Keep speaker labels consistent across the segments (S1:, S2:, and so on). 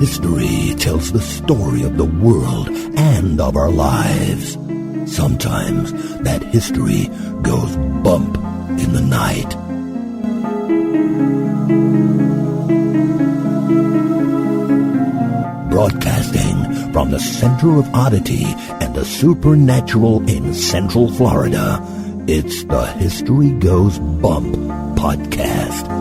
S1: History tells the story of the world and of our lives. Sometimes that history goes bump in the night. Broadcasting from the center of oddity and the supernatural in Central Florida, it's the History Goes Bump podcast.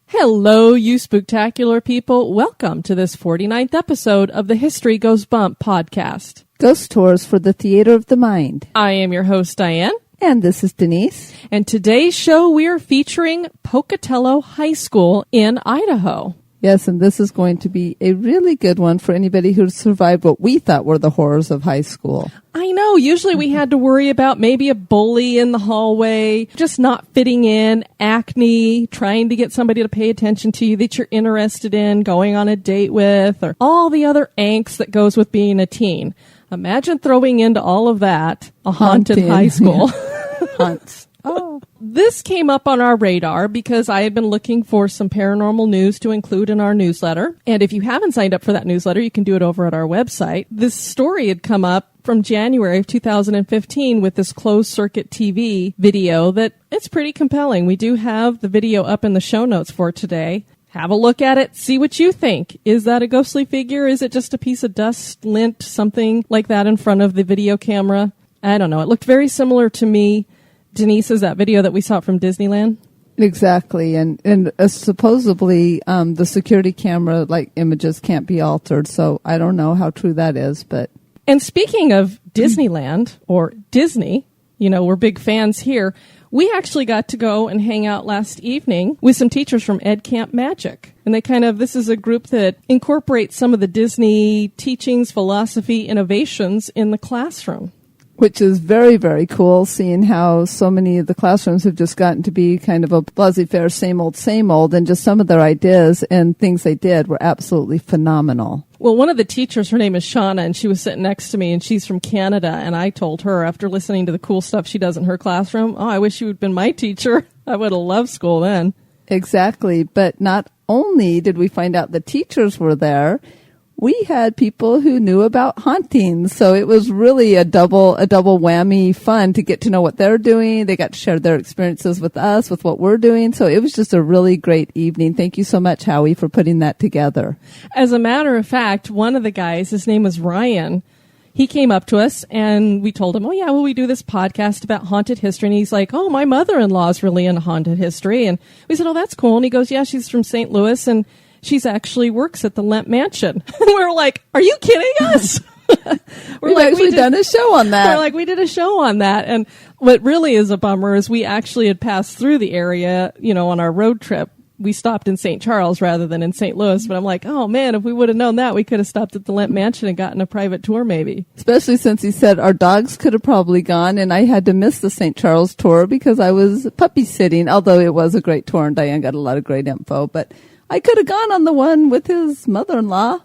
S2: Hello, you spooktacular people. Welcome to this 49th episode of the History Goes Bump podcast.
S3: Ghost tours for the theater of the mind.
S2: I am your host, Diane.
S3: And this is Denise.
S2: And today's show, we are featuring Pocatello High School in Idaho.
S3: Yes, and this is going to be a really good one for anybody who survived what we thought were the horrors of high school.
S2: I know. Usually we had to worry about maybe a bully in the hallway, just not fitting in, acne, trying to get somebody to pay attention to you that you're interested in, going on a date with, or all the other angst that goes with being a teen. Imagine throwing into all of that a haunted high school.
S3: Haunts. Oh.
S2: This came up on our radar because I had been looking for some paranormal news to include in our newsletter. And if you haven't signed up for that newsletter, you can do it over at our website. This story had come up from January of 2015 with this closed circuit TV video that it's pretty compelling. We do have the video up in the show notes for today. Have a look at it. See what you think. Is that a ghostly figure? Is it just a piece of dust, lint, something like that in front of the video camera? I don't know. It looked very similar to me. Denise, is that video that we saw from Disneyland?
S3: Exactly. And supposedly the security camera images can't be altered. So I don't know how true that is. But
S2: And speaking of Disneyland or Disney, you know, we're big fans here. We actually got to go and hang out last evening with some teachers from Ed Camp Magic. And this is a group that incorporates some of the Disney teachings, philosophy, innovations in the classroom.
S3: Which is very, very cool, seeing how so many of the classrooms have just gotten to be kind of a laissez-faire, same old, and just some of their ideas and things they did were absolutely phenomenal.
S2: Well, one of the teachers, her name is Shauna, and she was sitting next to me, and she's from Canada, and I told her, after listening to the cool stuff she does in her classroom, I wish you had been my teacher. I would have loved school then. Exactly,
S3: but not only did we find out the teachers were there, we had people who knew about hauntings, so it was really a double whammy fun to get to know what they're doing. They got to share their experiences with us, with what we're doing, so it was just a really great evening. Thank you so much, Howie, for putting that together.
S2: As a matter of fact, one of the guys, his name was Ryan, he came up to us and we told him, we do this podcast about haunted history. And he's like, my mother-in-law is really into haunted history. And we said, that's cool. And he goes, yeah, she's from St. Louis and she's actually works at the Lemp Mansion. And we're like, are you kidding us?
S3: We've actually done a show on that.
S2: We're like, we did a show on that. And what really is a bummer is we actually had passed through the area, on our road trip. We stopped in St. Charles rather than in St. Louis. But I'm like, oh, man, if we would have known that, we could have stopped at the Lemp Mansion and gotten a private tour maybe.
S3: Especially since he said our dogs could have probably gone, and I had to miss the St. Charles tour because I was puppy sitting, although it was a great tour, and Diane got a lot of great info. But I could have gone on the one with his mother-in-law.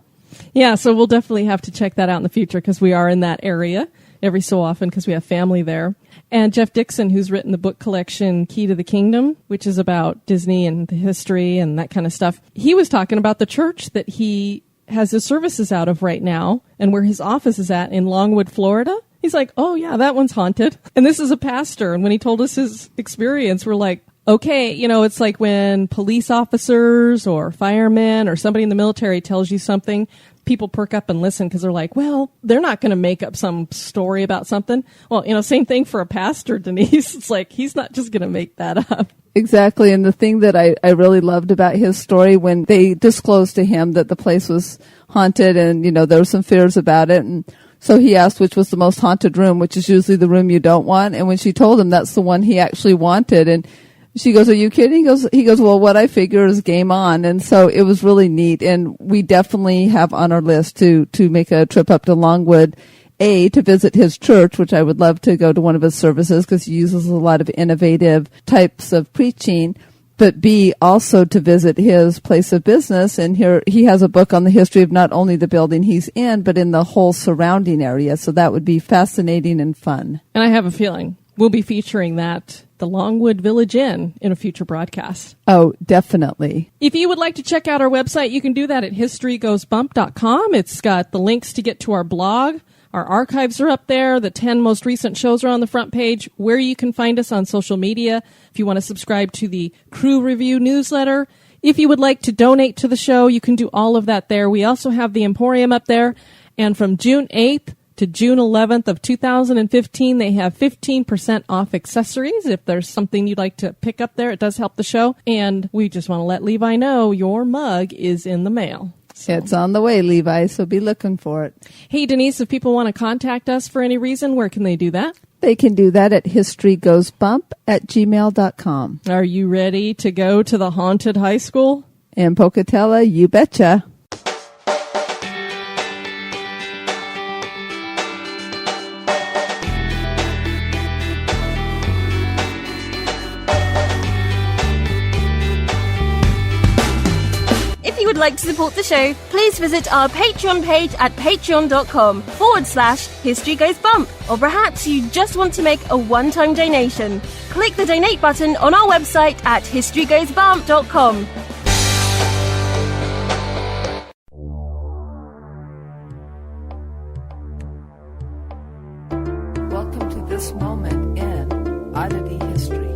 S2: Yeah, so we'll definitely have to check that out in the future because we are in that area every so often because we have family there. And Jeff Dixon, who's written the book collection Key to the Kingdom, which is about Disney and the history and that kind of stuff, he was talking about the church that he has his services out of right now and where his office is at in Longwood, Florida. He's like, oh, yeah, that one's haunted. And this is a pastor. And when he told us his experience, we're like, okay, it's like when police officers or firemen or somebody in the military tells you something, people perk up and listen because they're like, well, they're not going to make up some story about something. Well, same thing for a pastor, Denise. It's like he's not just going to make that up.
S3: Exactly. And the thing that I really loved about his story when they disclosed to him that the place was haunted and, there were some fears about it. And so he asked which was the most haunted room, which is usually the room you don't want. And when she told him that's the one he actually wanted, and she goes, are you kidding? He goes, well, what I figure is game on. And so it was really neat. And we definitely have on our list to make a trip up to Longwood, to visit his church, which I would love to go to one of his services because he uses a lot of innovative types of preaching. But B, also to visit his place of business. And here he has a book on the history of not only the building he's in, but in the whole surrounding area. So that would be fascinating and fun.
S2: And I have a feeling We'll be featuring that, the Longwood Village Inn, in a future broadcast.
S3: Oh, definitely.
S2: If you would like to check out our website, you can do that at historygoesbump.com. It's got the links to get to our blog. Our archives are up there. The 10 most recent shows are on the front page, where you can find us on social media. If you want to subscribe to the Crew Review newsletter, if you would like to donate to the show, you can do all of that there. We also have the Emporium up there. And from June 8th to June 11th of 2015, they have 15% off accessories. If there's something you'd like to pick up there, it does help the show. And we just want to let Levi know your mug is in the mail. So.
S3: It's on the way, Levi, so be looking for it.
S2: Hey, Denise, if people want to contact us for any reason, where can they do that?
S3: They can do that at historygoesbump@gmail.com.
S2: Are you ready to go to the haunted high school?
S3: In Pocatello, you betcha.
S4: If you would like to support the show, please visit our Patreon page at patreon.com/History Goes Bump. Or perhaps you just want to make a one-time donation. Click the donate button on our website at historygoesbump.com.
S3: Welcome to this moment in Oddity history.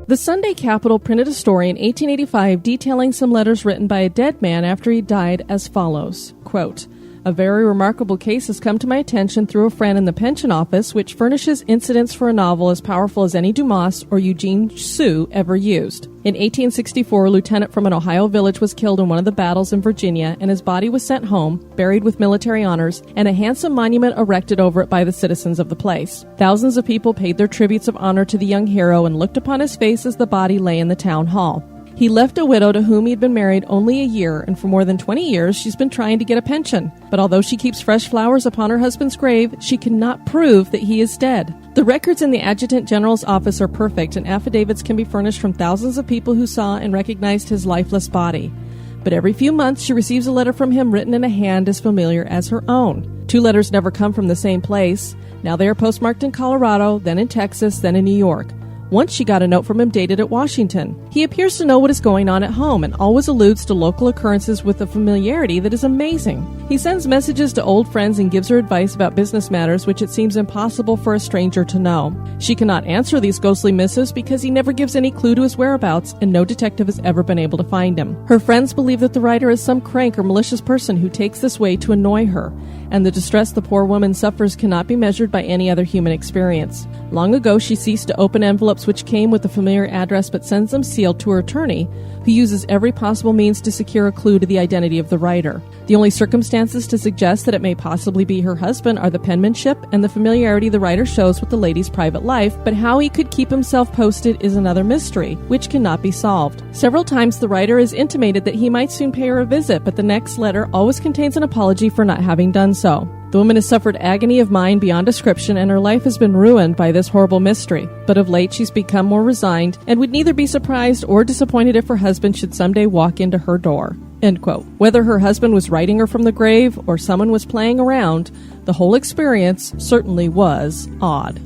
S2: The Sunday Capitol printed a story in 1885 detailing some letters written by a dead man after he died as follows, quote, "A very remarkable case has come to my attention through a friend in the pension office, which furnishes incidents for a novel as powerful as any Dumas or Eugene Sue ever used. In 1864, a lieutenant from an Ohio village was killed in one of the battles in Virginia, and his body was sent home, buried with military honors, and a handsome monument erected over it by the citizens of the place. Thousands of people paid their tributes of honor to the young hero and looked upon his face as the body lay in the town hall. He left a widow to whom he'd been married only a year, and for more than 20 years she's been trying to get a pension. But although she keeps fresh flowers upon her husband's grave, she cannot prove that he is dead. The records in the Adjutant General's office are perfect, and affidavits can be furnished from thousands of people who saw and recognized his lifeless body. But every few months she receives a letter from him written in a hand as familiar as her own. 2 letters never come from the same place. Now they are postmarked in Colorado, then in Texas, then in New York. Once she got a note from him dated at Washington. He appears to know what is going on at home and always alludes to local occurrences with a familiarity that is amazing. He sends messages to old friends and gives her advice about business matters which it seems impossible for a stranger to know. She cannot answer these ghostly missives because he never gives any clue to his whereabouts, and no detective has ever been able to find him. Her friends believe that the writer is some crank or malicious person who takes this way to annoy her, and the distress the poor woman suffers cannot be measured by any other human experience. Long ago she ceased to open envelopes which came with a familiar address but sends them sealed to her attorney, who uses every possible means to secure a clue to the identity of the writer. The only circumstances to suggest that it may possibly be her husband are the penmanship and the familiarity the writer shows with the lady's private life, but how he could keep himself posted is another mystery, which cannot be solved. Several times the writer has intimated that he might soon pay her a visit, but the next letter always contains an apology for not having done so. The woman has suffered agony of mind beyond description, and her life has been ruined by this horrible mystery. But of late she's become more resigned and would neither be surprised or disappointed if her husband should someday walk into her door." End quote. Whether her husband was writing her from the grave or someone was playing around, the whole experience certainly was odd.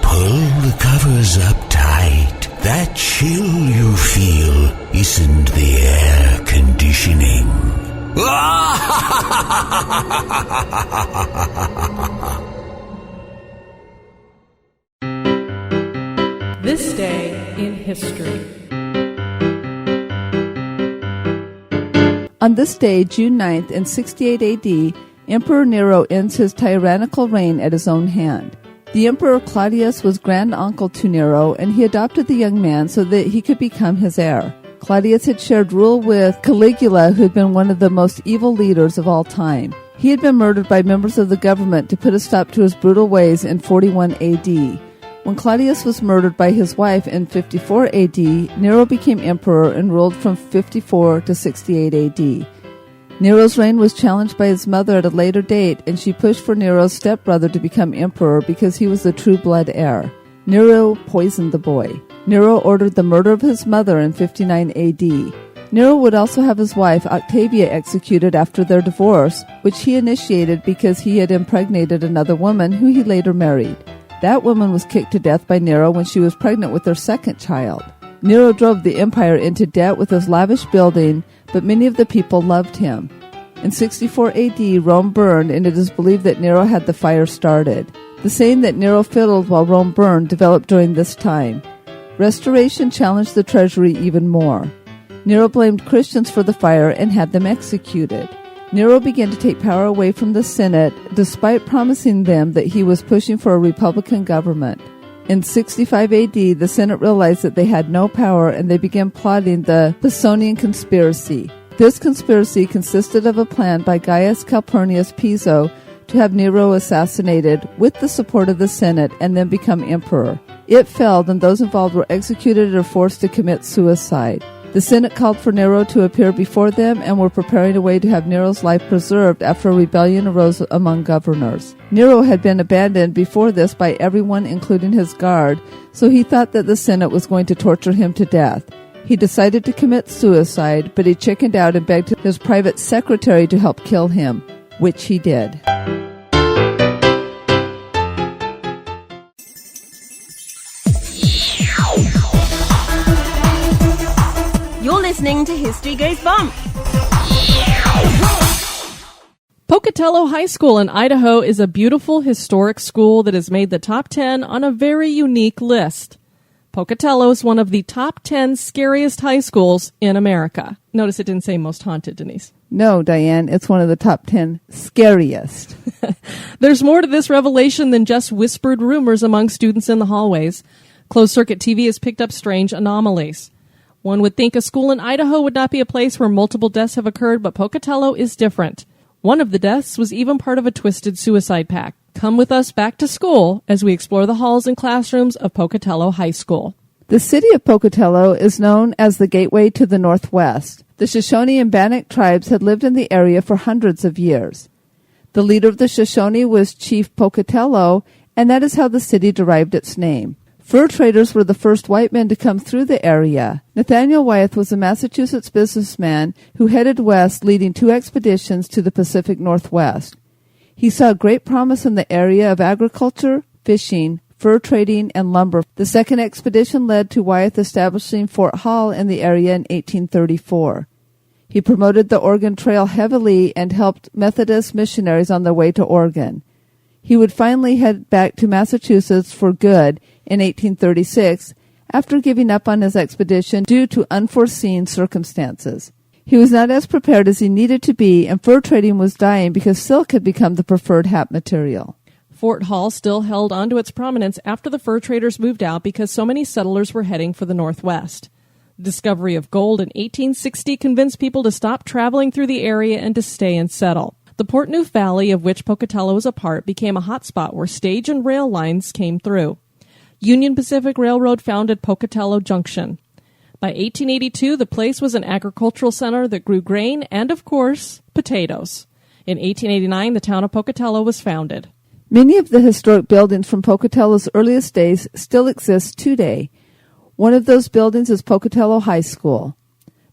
S1: Pull the covers up tight. That chill you feel isn't the air conditioning.
S2: This day in history.
S3: On this day, June 9th, in 68 AD, Emperor Nero ends his tyrannical reign at his own hand. The Emperor Claudius was grand-uncle to Nero, and he adopted the young man so that he could become his heir. Claudius had shared rule with Caligula, who had been one of the most evil leaders of all time. He had been murdered by members of the government to put a stop to his brutal ways in 41 AD. When Claudius was murdered by his wife in 54 AD, Nero became emperor and ruled from 54 to 68 AD. Nero's reign was challenged by his mother at a later date, and she pushed for Nero's stepbrother to become emperor because he was the true blood heir. Nero poisoned the boy. Nero ordered the murder of his mother in 59 AD. Nero would also have his wife Octavia executed after their divorce, which he initiated because he had impregnated another woman who he later married. That woman was kicked to death by Nero when she was pregnant with their second child. Nero drove the empire into debt with his lavish building, but many of the people loved him. In 64 AD, Rome burned, and it is believed that Nero had the fire started. The saying that Nero fiddled while Rome burned developed during this time. Restoration challenged the treasury even more. Nero blamed Christians for the fire and had them executed. Nero began to take power away from the Senate, despite promising them that he was pushing for a republican government. In 65 AD, the Senate realized that they had no power, and they began plotting the Pisonian conspiracy. This conspiracy consisted of a plan by Gaius Calpurnius Piso to have Nero assassinated with the support of the Senate and then become emperor. It failed, and those involved were executed or forced to commit suicide. The Senate called for Nero to appear before them and were preparing a way to have Nero's life preserved after a rebellion arose among governors. Nero had been abandoned before this by everyone, including his guard, so he thought that the Senate was going to torture him to death. He decided to commit suicide, but he chickened out and begged his private secretary to help kill him, which he did.
S4: You're listening to History Goes Bump.
S2: Pocatello High School in Idaho is a beautiful historic school that has made the top 10 on a very unique list. Pocatello is one of the top 10 scariest high schools in America. Notice it didn't say most haunted, Denise.
S3: No, Diane, it's one of the top 10 scariest.
S2: There's more to this revelation than just whispered rumors among students in the hallways. Closed-circuit TV has picked up strange anomalies. One would think a school in Idaho would not be a place where multiple deaths have occurred, but Pocatello is different. One of the deaths was even part of a twisted suicide pact. Come with us back to school as we explore the halls and classrooms of Pocatello High School.
S3: The city of Pocatello is known as the gateway to the Northwest. The Shoshone and Bannock tribes had lived in the area for hundreds of years. The leader of the Shoshone was Chief Pocatello, and that is how the city derived its name. Fur traders were the first white men to come through the area. Nathaniel Wyeth was a Massachusetts businessman who headed west, leading 2 expeditions to the Pacific Northwest. He saw great promise in the area of agriculture, fishing, fur trading, and lumber. The second expedition led to Wyeth establishing Fort Hall in the area in 1834. He promoted the Oregon Trail heavily and helped Methodist missionaries on their way to Oregon. He would finally head back to Massachusetts for good in 1836 after giving up on his expedition due to unforeseen circumstances. He was not as prepared as he needed to be, and fur trading was dying because silk had become the preferred hat material.
S2: Fort Hall still held onto its prominence after the fur traders moved out because so many settlers were heading for the Northwest. The discovery of gold in 1860 convinced people to stop traveling through the area and to stay and settle. The Portneuf Valley, of which Pocatello is a part, became a hotspot where stage and rail lines came through. Union Pacific Railroad founded Pocatello Junction. By 1882, the place was an agricultural center that grew grain and, of course, potatoes. In 1889, the town of Pocatello was founded.
S3: Many of the historic buildings from Pocatello's earliest days still exist today. One of those buildings is Pocatello High School.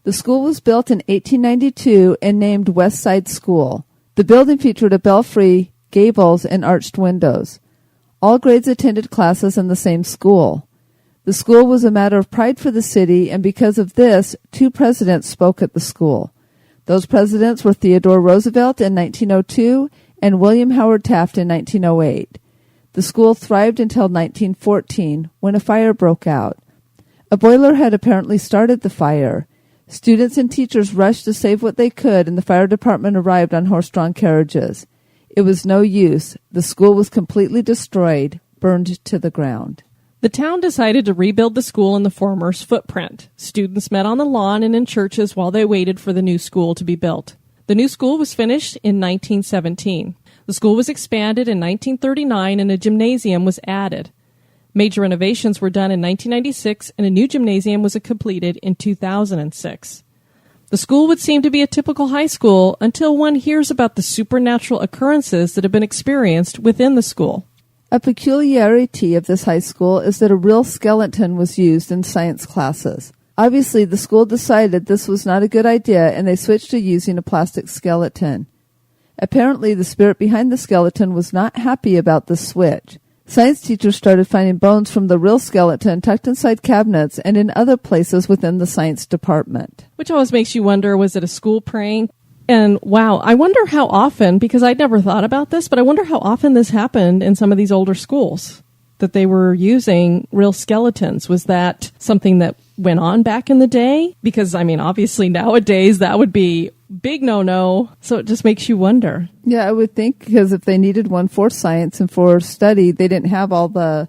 S3: The school was built in 1892 and named West Side School. The building featured a belfry, gables, and arched windows. All grades attended classes in the same school. The school was a matter of pride for the city, and because of this, 2 presidents spoke at the school. Those presidents were Theodore Roosevelt in 1902 and William Howard Taft in 1908. The school thrived until 1914, when a fire broke out. A boiler had apparently started the fire. Students and teachers rushed to save what they could, and the fire department arrived on horse-drawn carriages. It was no use. The school was completely destroyed, burned to the ground.
S2: The town decided to rebuild the school in the former's footprint. Students met on the lawn and in churches while they waited for the new school to be built. The new school was finished in 1917. The school was expanded in 1939 and a gymnasium was added. Major renovations were done in 1996 and a new gymnasium was completed in 2006. The school would seem to be a typical high school until one hears about the supernatural occurrences that have been experienced within the school.
S3: A peculiarity of this high school is that a real skeleton was used in science classes. Obviously, the school decided this was not a good idea, and they switched to using a plastic skeleton. Apparently, the spirit behind the skeleton was not happy about the switch. Science teachers started finding bones from the real skeleton tucked inside cabinets and in other places within the science department.
S2: Which always makes you wonder, was it a school prank? And wow, I wonder how often, because I'd never thought about this, but I wonder how often this happened in some of these older schools, that they were using real skeletons. Was that something that went on back in the day? Because, I mean, obviously nowadays that would be big no-no. So it just makes you wonder.
S3: Yeah, I would think, because if they needed one for science and for study, they didn't have all the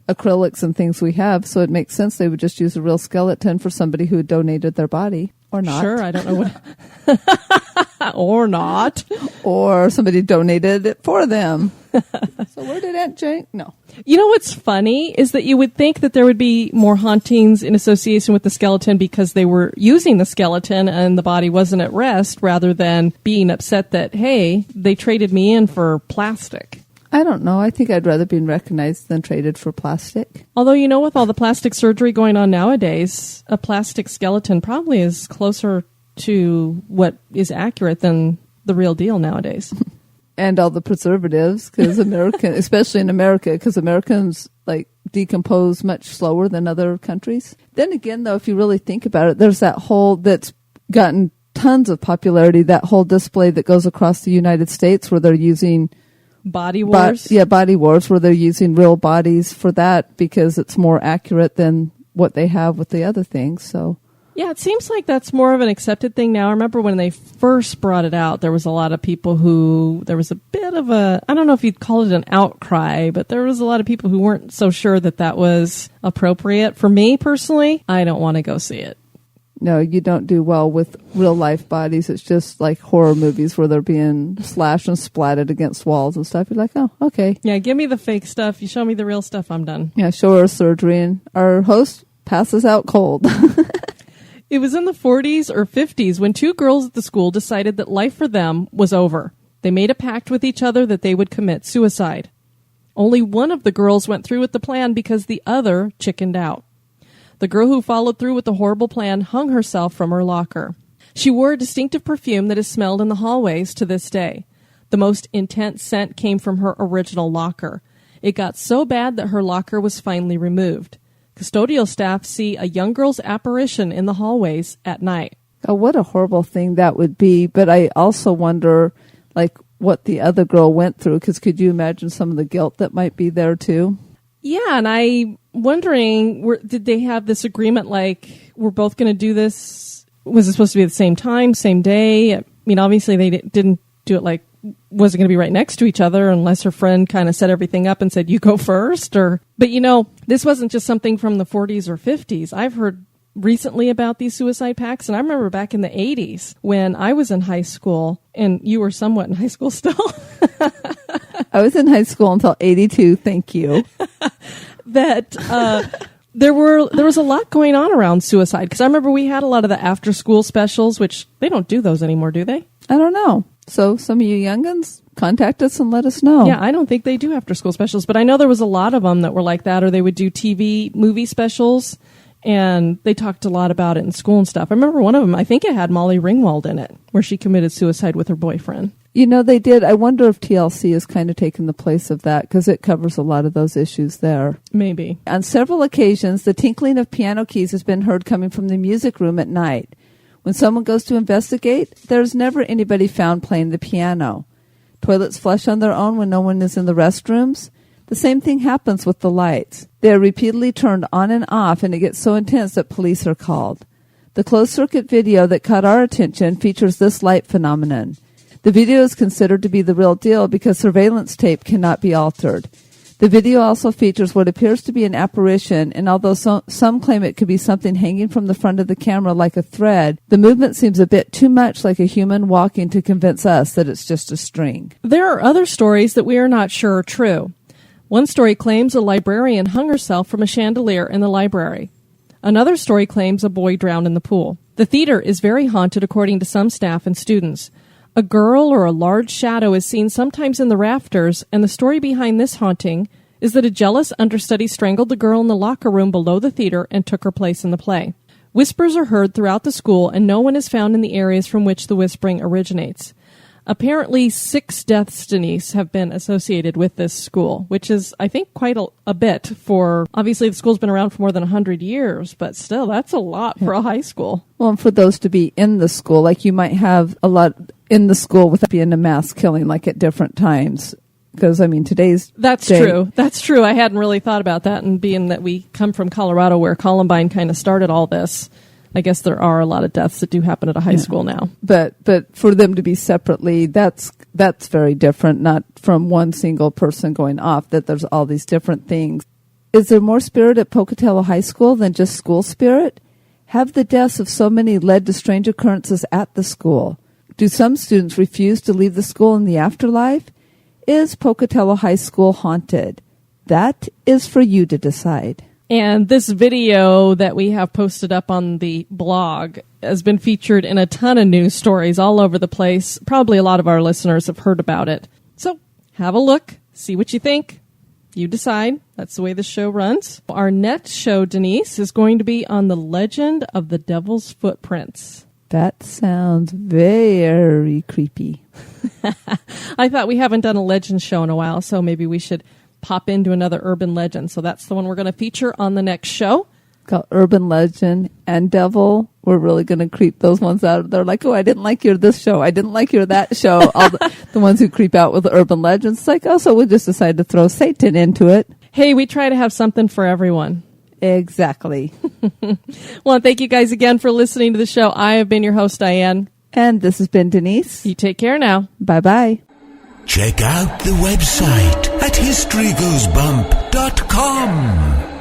S3: acrylics and things we have. So it makes sense they would just use a real skeleton for somebody who had donated their body. Or not.
S2: Sure, I don't know what. Or not.
S3: Or somebody donated it for them. So where did Aunt Jane? No.
S2: You know what's funny is that you would think that there would be more hauntings in association with the skeleton because they were using the skeleton and the body wasn't at rest, rather than being upset that, hey, they traded me in for plastic.
S3: I don't know. I think I'd rather be recognized than traded for plastic.
S2: Although, you know, with all the plastic surgery going on nowadays, a plastic skeleton probably is closer to what is accurate than the real deal nowadays.
S3: And all the preservatives, because especially in America, because Americans like decompose much slower than other countries. Then again, though, if you really think about it, there's that whole, that's gotten tons of popularity, that whole display that goes across the United States where they're using
S2: Body Wars?
S3: Body Wars, where they're using real bodies for that because it's more accurate than what they have with the other things. So, yeah,
S2: it seems like that's more of an accepted thing now. I remember when they first brought it out, there was a lot of people there was a bit of I don't know if you'd call it an outcry, but there was a lot of people who weren't so sure that that was appropriate. For me, personally, I don't want to go see it.
S3: No, you don't do well with real-life bodies. It's just like horror movies where they're being slashed and splatted against walls and stuff. You're like, oh, okay.
S2: Yeah, give me the fake stuff. You show me the real stuff, I'm done.
S3: Yeah, show her surgery, and our host passes out cold.
S2: It was in the 40s or 50s when two girls at the school decided that life for them was over. They made a pact with each other that they would commit suicide. Only one of the girls went through with the plan because the other chickened out. The girl who followed through with the horrible plan hung herself from her locker. She wore a distinctive perfume that is smelled in the hallways to this day. The most intense scent came from her original locker. It got so bad that her locker was finally removed. Custodial staff see a young girl's apparition in the hallways at night.
S3: Oh, what a horrible thing that would be. But I also wonder, like, what the other girl went through, because could you imagine some of the guilt that might be there, too?
S2: Yeah, and I'm wondering, did they have this agreement, like, we're both going to do this? Was it supposed to be at the same time, same day? I mean, obviously they didn't do it like, was it going to be right next to each other unless her friend kind of set everything up and said, you go first? But, you know, this wasn't just something from the 40s or 50s. I've heard recently about these suicide pacts, and I remember back in the 80s when I was in high school, and you were somewhat in high school still.
S3: I was in high school until 82, thank you.
S2: That there was a lot going on around suicide, because I remember we had a lot of the after-school specials, which they don't do those anymore, do they?
S3: I don't know. So some of you youngins, contact us and let us know.
S2: Yeah, I don't think they do after-school specials, but I know there was a lot of them that were like that, or they would do TV movie specials, and they talked a lot about it in school and stuff. I remember one of them, I think it had Molly Ringwald in it, where she committed suicide with her boyfriend.
S3: You know, they did. I wonder if TLC has kind of taken the place of that, because it covers a lot of those issues there.
S2: Maybe.
S3: On several occasions, the tinkling of piano keys has been heard coming from the music room at night. When someone goes to investigate, there's never anybody found playing the piano. Toilets flush on their own when no one is in the restrooms. The same thing happens with the lights. They are repeatedly turned on and off, and it gets so intense that police are called. The closed-circuit video that caught our attention features this light phenomenon. The video is considered to be the real deal because surveillance tape cannot be altered. The video also features what appears to be an apparition, and although some claim it could be something hanging from the front of the camera like a thread, the movement seems a bit too much like a human walking to convince us that it's just a string.
S2: There are other stories that we are not sure are true. One story claims a librarian hung herself from a chandelier in the library. Another story claims a boy drowned in the pool. The theater is very haunted according to some staff and students. A girl or a large shadow is seen sometimes in the rafters, and the story behind this haunting is that a jealous understudy strangled the girl in the locker room below the theater and took her place in the play. Whispers are heard throughout the school, and no one is found in the areas from which the whispering originates. Apparently, 6 deaths, Denise, have been associated with this school, which is, I think, quite a bit for, obviously the school's been around for more than 100 years, but still, that's a lot for a high school.
S3: Well, and for those to be in the school, like you might have a lot in the school without being a mass killing, like at different times. Because, I mean,
S2: That's true. That's true. I hadn't really thought about that, and being that we come from Colorado where Columbine kind of started all this, I guess there are a lot of deaths that do happen at a high school now.
S3: But for them to be separately, that's very different, not from one single person going off, that there's all these different things. Is there more spirit at Pocatello High School than just school spirit? Have the deaths of so many led to strange occurrences at the school? Do some students refuse to leave the school in the afterlife? Is Pocatello High School haunted? That is for you to decide.
S2: And this video that we have posted up on the blog has been featured in a ton of news stories all over the place. Probably a lot of our listeners have heard about it. So have a look, see what you think. You decide. That's the way the show runs. Our next show, Denise, is going to be on the legend of the Devil's Footprints.
S3: That sounds very creepy.
S2: I thought we haven't done a legend show in a while, so maybe we should pop into another urban legend. So that's the one we're going to feature on the next show.
S3: Called Urban Legend and Devil. We're really going to creep those ones out. They're like, oh, I didn't like your this show. I didn't like your that show. All the ones who creep out with urban legends. It's like, oh, so we'll just decide to throw Satan into it.
S2: Hey, we try to have something for everyone.
S3: Exactly.
S2: Well, thank you guys again for listening to the show. I have been your host, Diane.
S3: And this has been Denise.
S2: You take care now.
S3: Bye-bye.
S1: Check out the website at historygoesbump.com.